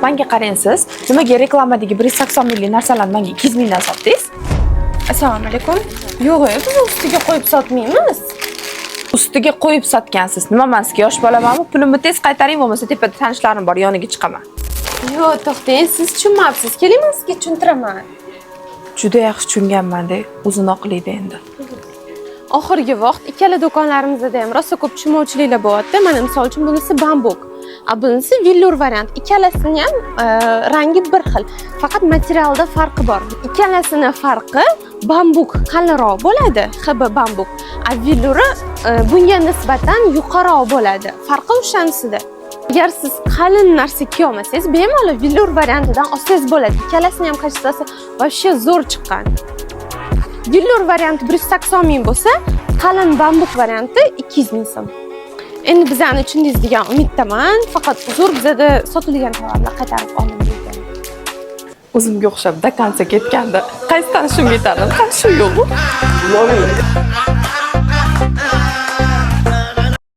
Menga qarang siz, nimaga reklamadagi 180 minglik narsalarni menga 200 mingdan sotdingiz? Assalomu alaykum. Yo'q, biz ustiga qo'yib sotmaymiz. Ustiga qo'yib sotgansiz. Nima men sizga yosh bolamanmi? Pulimni tez qaytaring, bo'lmasa tepada tanishlarim bor, yoniga chiqaman. Yo'q, to'xtang, siz tushunmayapsiz. Keling, men sizga tushuntiraman. Juda yaxshi tushunganman-da, o'zini oqlaydi endi. Oxirgi vaqt ikkala do'konlarimizda ham rosa ko'p tushunmovchiliklar bo'lyapti. Mana misol uchun bunisi bambuk, bunisi vellur variant. Ikkalasining ham rangi bir xil, faqat materialda farqi bor. Ikkalasining farqi bambuk qalinroq bo'ladi, HB bambuk. Velluri bunga nisbatan yuqoriroq bo'ladi. Farqi o'shanisida. Agar siz qalin narsa kiya olmasangiz, bemalol vellur variantidan olsangiz bo'ladi. Ikkalasining ham kачествоsi вообще zo'r chiqqan. Vellur varianti 180 ming bo'lsa, qalin bambuk varianti 200 ming so'm. Endi bizani tushundingiz degan umiddaman. Faqat uzr, bizada sotilgan tovarlar qaytarib olinmaydi. O'zimga o'xshab dokonga ketganda qaysidan shunga yetardim? Shu yo'q.